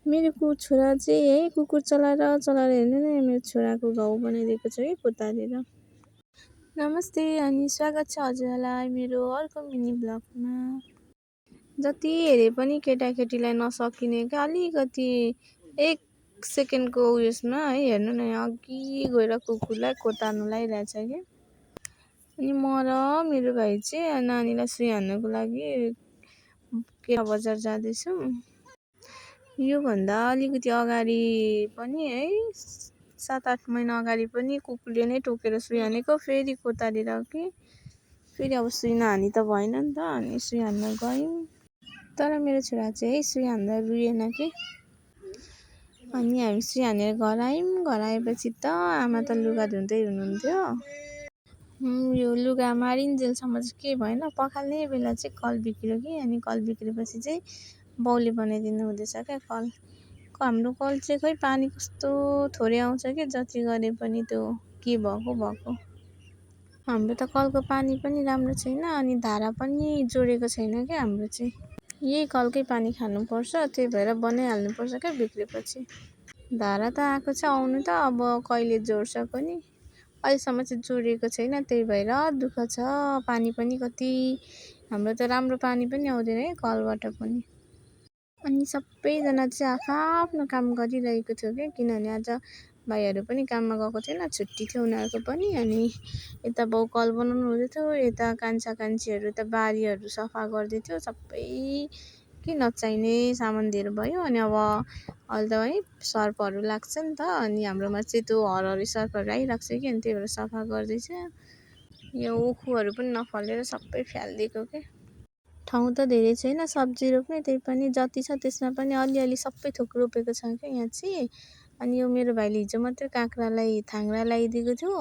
मेरो छोरा चाहिँ है कुकुर चलाएर हेर्नु न मेरो छोराको घाउ बनाइदिएको छ है कोतालेर। नमस्ते अनि स्वागत छ हजुरलाई मेरो अर्को मिनी ब्लगमा। जति हेरे पनि केटाकेटीलाई नसकिने क्या अलिकति 1 सेकेन्डको उयसमा है हेर्नु न अघि गएर कुकुरलाई कोतार्नु लागिरहेछ कि। अनि म र मेरो भाइ चाहिँ नानीलाई सुई हान्नुको लागि बजार जाँदैछौँ। योभन्दा अलिकति अगाडि पनि है 7-8 महिना अगाडि पनि कुकुरले नै टोकेर सुई हानेको, फेरि कोतालेर कि फेरि अब सुई नहानी त भएन नि त, अनि सुई हान्न गयौँ। तर मेरो छोरा चाहिँ है सुई हान्दा रुएन कि। अनि हामी सुई हानेर घर आयौँ। घर आएपछि त आमा त लुगा धुँदै हुनुहुन्थ्यो। यो लुगा मारिन्जेलसम्म चाहिँ के भएन, पखाल्ने बेला चाहिँ कल बिग्रियो कि। अनि कल बिग्रेपछि चाहिँ बाउले बनाइदिनु हुँदैछ क्या कल। हाम्रो कल चाहिँ खोइ पानी कस्तो थोरै आउँछ कि, जति गरे पनि त्यो के भएको। हाम्रो त कलको पानी पनि राम्रो छैन, अनि धारा पनि जोडेको छैन क्या हाम्रो चाहिँ। यही कलकै पानी खानुपर्छ, त्यही भएर बनाइहाल्नुपर्छ क्या बिग्रेपछि। धारा त आएको छ आउनु त, अब कहिले जोड्छ पनि। अहिलेसम्म चाहिँ जोडिएको छैन, त्यही भएर दुःख छ। पानी पनि कति हाम्रो त राम्रो पानी पनि आउँदैन है कलबाट पनि। अनि सबैजना चाहिँ आफ्नो काम गरिरहेको थियो क्या, किनभने आज भाइहरू पनि काममा गएको थिएन, छुट्टी थियो उनीहरूको पनि। अनि यता बाउ कल बनाउनु हुँदै थियो, यता कान्छीहरू त बारीहरू सफा गर्दै थियो। सबै के नचाहिने सामान धेर भयो। अनि अब अहिले त है सर्पहरू लाग्छ नि त, अनि हाम्रोमा चाहिँ त्यो हरहरे सर्पहरू आइरहेको छ कि, अनि त्यही भएर सफा गर्दैछ। यो उखुहरू पनि नफलेर सबै फ्यालिदिएको के। ठाउँ त धेरै छैन सब्जी रोप्ने, त्यही पनि जति छ त्यसमा पनि अलिअलि सबै थोक रोपेको छ क्या यहाँ चाहिँ। अनि यो मेरो भाइले हिजो मात्रै काँक्रालाई थाङ्रा लगाइदिएको थियो।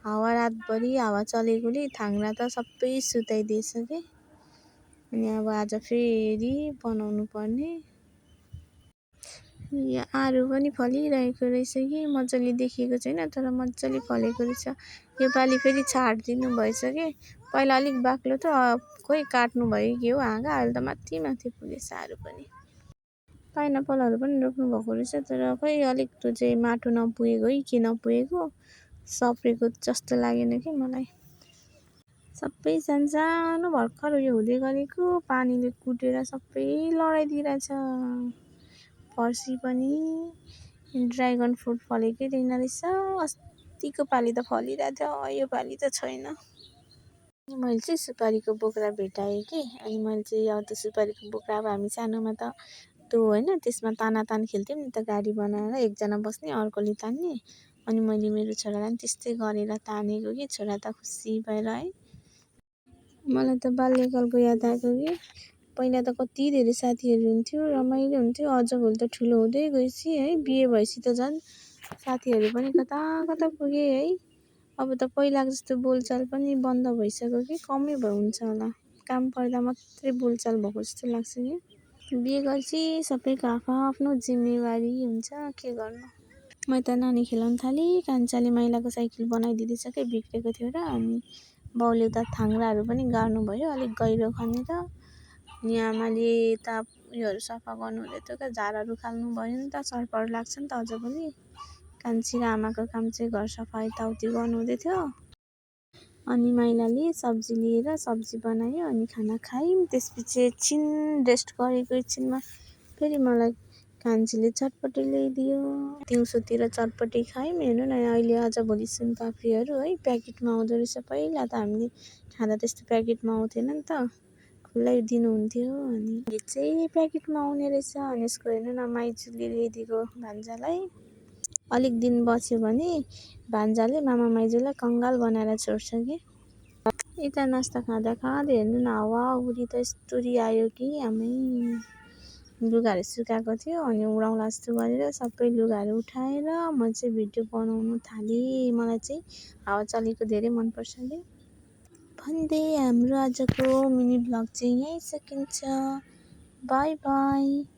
रातभरि हावा चलेकोले थाङ्रा त सबै सुताइदिएछ कि। अनि अब आज फेरि बनाउनु पर्ने। यो आरू पनि फलिरहेको रहेछ कि, मजाले देखिएको छैन तर मजाले फलेको रहेछ। योपालि फेरि छाडिदिनु भएछ कि, पहिला अलिक बाक्लो थियो, खोइ काट्नु भयो के हो हाँगा, अहिले त माथि पुगेछ आरू पनि। पाइनएप्पलहरू पनि रोप्नु भएको रहेछ, तर खोइ अलिक त्यो चाहिँ माटो नपुगेको है के नपुगेको, सप्रेको जस्तो लागेन कि मलाई। सबै सानो भर्खर उयो हुँदै गरेको पानीले कुटेर सबै लडाइदिइरहेछ। फर्सी पनि ड्रागन फ्रुट फलेकै रहेन रहेछ। अस्तिको पालि त फलिरहेको थियो, यो पालि त छैन। मैले चाहिँ सुपारीको बोक्रा भेटाएँ कि, अनि मैले चाहिँ अब त्यो सुपारीको बोक्रा अब हामी सानोमा त त्यो होइन त्यसमा तानातान खेल्थ्यौँ नि त, गाडी बनाएर एकजना बस्ने अर्कोले तान्ने। अनि मैले मेरो छोरालाई पनि त्यस्तै गरेर तानेको कि, छोरा त खुसी भएर है। मलाई त बाल्यकालको याद आएको कि, पहिला त कति धेरै साथीहरू हुन्थ्यो, रमाइलो हुन्थ्यो। अझभोलि त ठुलो हुँदै गएपछि है, बिहे भएपछि त झन् साथीहरू पनि कता पुगे है। अब त पहिलाको जस्तो बोलचाल पनि बन्द भइसक्यो कि, कमै हुन्छ होला। काम पर्दा मात्रै बोलचाल भएको जस्तो लाग्छ कि। बिहे गरेपछि सबैको आफ्नो जिम्मेवारी हुन्छ, के गर्नु। मैले त नानी खेलाउन थालेँ, कान्छाले माइलाको साइकल बनाइदिँदैछ कि बिग्रेको थियो र। अनि बाउले त थाङ्राहरू पनि गाड्नु भयो अलिक गहिरो खनेर। अनि आमाले त उयोहरू सफा गर्नु हुँदै थियो क्या, झारहरू खाल्नु भयो नि त, सर्पहरू लाग्छ नि त अझभोलि। कान्छी र आमाको काम चाहिँ घर सफा यताउति गर्नु हुँदै थियो। अनि माइलाले सब्जी लिएर सब्जी बनायो, अनि खाना खायौँ। त्यसपछि एकछिन रेस्ट गरेको एकछिनमा फेरि मलाई कान्छीले चटपटी ल्याइदियो। दिउँसोतिर चटपटी खायौँ। हेर्नु न अहिले आजभोलि सुनपापडीहरू है प्याकेटमा आउँदो रहेछ। पहिला त हामीले खाँदा त्यस्तो प्याकेटमा आउँथेन नि त, खुल्लै दिनुहुन्थ्यो। अनि यो चाहिँ प्याकेटमा आउने रहेछ। अनि यसको हेर्नु न माइजूले ल्याइदिएको भान्जालाई अलिक दिन बस्यो भने भान्जाले मामा माइजूलाई कङ्गाल बनाएर छोड्छ कि। यता नास्ता खाँदा हेर्नु न हावाहुरी त यस्तोरी आयो कि, आमै लुगाहरू सुकाएको थियो। अनि उडाउला जस्तो गरेर सबै लुगाहरू उठाएर म चाहिँ भिडियो बनाउनु थालेँ। मलाई चाहिँ हावा चलेको धेरै मनपर्छ कि। भन्दै हाम्रो आजको मिनी ब्लग चाहिँ यहीँ सकिन्छ। By by.